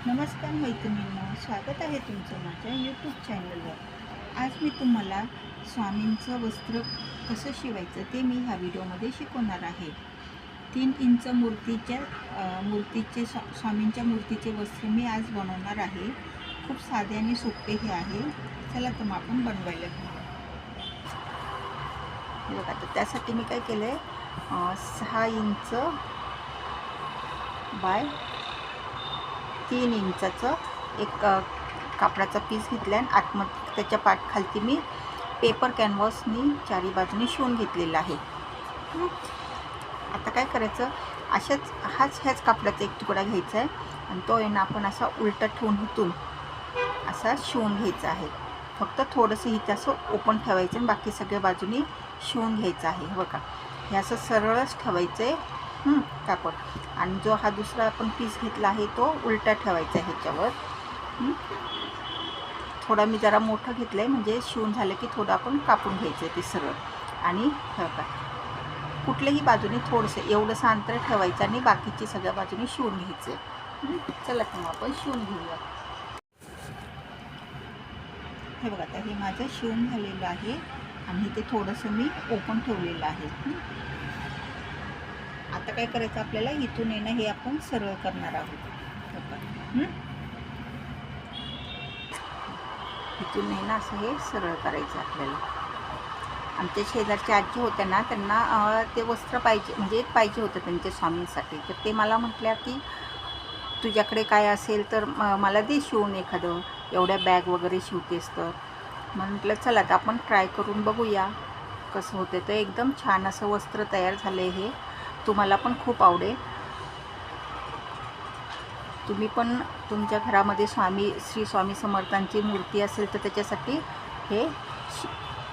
नमस्कार मैत्रिणींनो, स्वागत आहे तुमचं माझ्या यूट्यूब चॅनलवर। आज मी तुम्हाला स्वामींचं वस्त्र कसं शिवायचं ते मी ह्या व्हिडिओमध्ये शिकवणार आहे। 3 इंच मूर्तीचे स्वामींच्या मूर्तीचे वस्त्र मी आज बनवणार आहे। खूप साधे आणि सोपे हे आहे। चला तर मग आपण बनवायला घेऊ। बघा, तर त्यासाठी मी काय केलं आहे, 6 इंच बाय 3 इंचाचं एक कापडाचा पीस घेतला आहे आणि आतमध्ये त्याच्या पाठखालती मी पेपर कॅनव्हासनी चारी बाजूनी शिवून घेतलेला आहे। आता काय करायचं, ह्याच कापडाचा एक तुकडा घ्यायचा आहे आणि तो आहे ना आपण असा उलटा ठेवून इथून असा शिवून घ्यायचा आहे। फक्त थोडंसं इथं असं ओपन ठेवायचं आणि बाकी सगळ्या बाजूनी शिवून घ्यायचं आहे। बघा, हे असं सरळच ठेवायचं आहे कापड, आणि जो हा दुसरा आपण पीस घेतला आहे तो उलटा ठेवायचा आहे ह्याच्यावर। थोडा मी जरा मोठं घेतलं आहे म्हणजे शिवून झालं की थोडं आपण कापून घ्यायचं आहे ते सरळ, आणि बघा कुठल्याही बाजूने थोडंसं एवढंसं अंतर ठेवायचं आणि बाकीची सगळ्या बाजूने शिवून घ्यायचं आहे। चला तर मग आपण शिवून घेऊया। हे बघा, आता हे माझं शिवून झालेलं आहे आणि ते थोडंसं मी ओपन ठेवलेलं आहे। आता काय करायचं, आपल्याला इथून येणं हे आपण सरळ करणार आहोत। इथून येणं असं हे सरळ करायचं आपल्याला। आमच्या शेजारच्या आजी होत्या ना, त्यांना ते वस्त्र पाहिजे होतं त्यांच्या स्वामींसाठी, तर ते मला म्हटल्या की तुझ्याकडे काय असेल तर मला दे शिवून एखादं, एवढ्या बॅग वगैरे शिवतेस तर। म्हटलं चला तर आपण ट्राय करून बघूया कसं होते। तर एकदम छान असं वस्त्र तयार झालं आहे हे, तुम्हाला पण खूप आवडेल। तुम्ही पण तुमच्या घरामध्ये श्री स्वामी समर्थांची मूर्ती असेल तर त्याच्यासाठी हे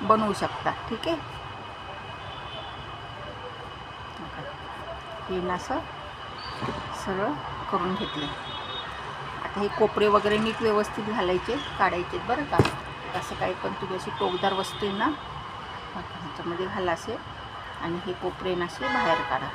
बनवू शकता। ठीक आहे, हे असं सरळ करून घेतलं। आता हे कोपरे वगैरे नीट व्यवस्थित घालायचे, काढायचे बरं का। असं काही पण तुम्ही अशी टोकदार वस्तू आहे ना ह्याच्यामध्ये घाला असे, आणि हे कोपरे असे बाहेर काढा।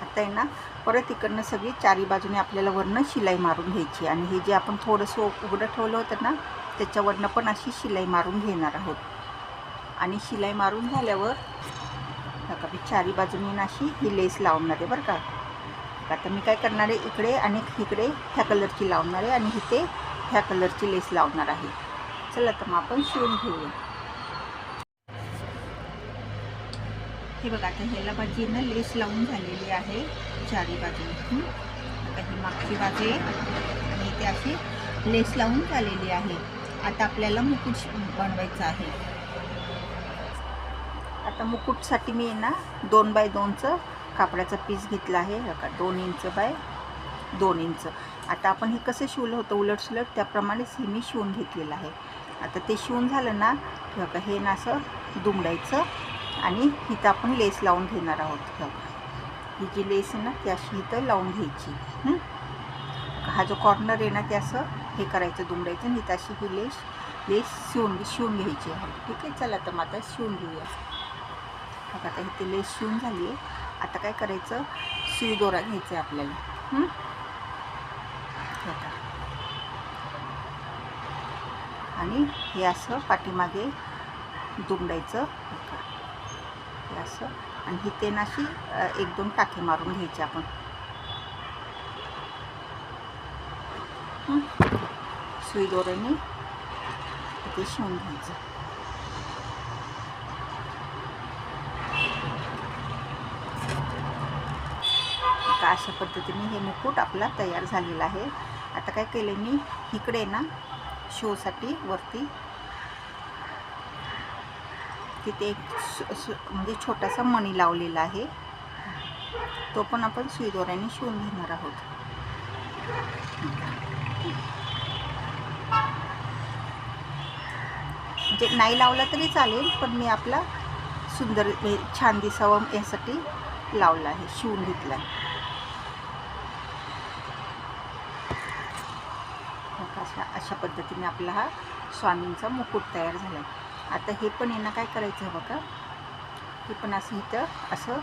आता आहे ना परत इकडनं सगळी चारी बाजूने आपल्याला वरनं शिलाई मारून घ्यायची, आणि हे जे आपण थोडंसं उघडं ठेवलं होतं ना त्याच्यावरनं पण अशी शिलाई मारून घेणार आहोत। आणि शिलाई मारून झाल्यावर बघा मी चारी बाजूने अशी ही लेस लावणार आहे बरं का। आता मी काय करणार आहे, इकडे आणि इकडे ह्या कलरची लावणार आहे आणि इथे ह्या कलरची लेस लावणार आहे। चला तर मग आपण शिवून घेऊया। हे बघा, आता ह्याला बाजूने लेस लावून झालेली आहे चारी बाजूने। आता ही मागची बाजू आहे आणि इथे अशी लेस लावून झालेली आहे। आता आपल्याला मुकुट बनवायचा आहे। आता मुकुटसाठी मी ना 2 बाय 2चं कापडाचा पीस घेतला आहे बघा, 2 इंच बाय 2 इंच। आता आपण हे कसं शिवलं होतं उलट सुलट त्याप्रमाणेच हे मी शिवून घेतलेलं आहे। आता ते शिवून झालं ना बघा, हे ना असं दुमडायचं आणि इथं आपण लेस लावून घेणार आहोत। ही जी लेस आहे ना ती अशी इथं लावून घ्यायची। हा जो कॉर्नर आहे ना ते असं हे करायचं, दुमडायचं, आणि इथं अशी ही लेस शिवून घ्यायची आहे। ठीक आहे, चला तर मग आता शिवून घेऊया। बघा, आता इथे लेस शिवून झाली आहे। आता काय करायचं, सुई दोरा घ्यायचा आहे आपल्याला। आणि हे असं पाठीमागे दुमडायचं हे असं, आणि ही तेन अशी 1-2 टाके मारून घ्यायचे आपण। सुई दोऱ्याने ते शिवून घ्यायचं। आता अशा पद्धतीने हे मुकुट आपला तयार झालेला आहे। आता काय केलं मी, इकडे ना शोसाठी वरती तिथे एक म्हणजे छोटासा मणी लावलेला आहे, तो पण आपण सुई दोऱ्याने शिवून घेणार आहोत। म्हणजे नाही लावला तरी चालेल, पण मी आपला सुंदर छान दिसावं यासाठी लावला आहे, शिवून घेतला आहे। अशा पद्धतीने आपला हा स्वामींचा मुकुट तयार झाला आहे। आता हे पण आहे ना काय करायचं आहे बघा, हे पण असं इथं असं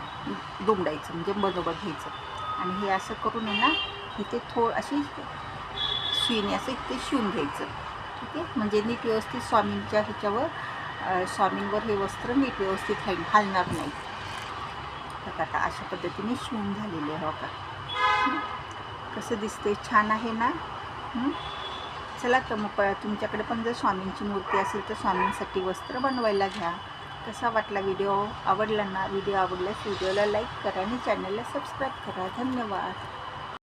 दुमडायचं म्हणजे बरोबर घ्यायचं आणि हे असं करून आहे ना इथे अशी सुईने असं इथे शिवून घ्यायचं. ठीक आहे, म्हणजे नीट व्यवस्थित स्वामींच्या ह्याच्यावर स्वामींवर हे वस्त्र नीट व्यवस्थित हलणार नाही. तर आता अशा पद्धतीने शिवून झालेले आहे बघा. कसं दिसते, छान आहे ना. चला तर मग तुमच्याकडे पण जर स्वामींची मूर्ती असेल तर स्वामींसाठी वस्त्र बनवायला घ्या. कसा वाटला व्हिडिओ? आवडला ना? व्हिडिओ आवडल्यास व्हिडिओला लाईक करा आणि चॅनलला सबस्क्राईब करा. धन्यवाद.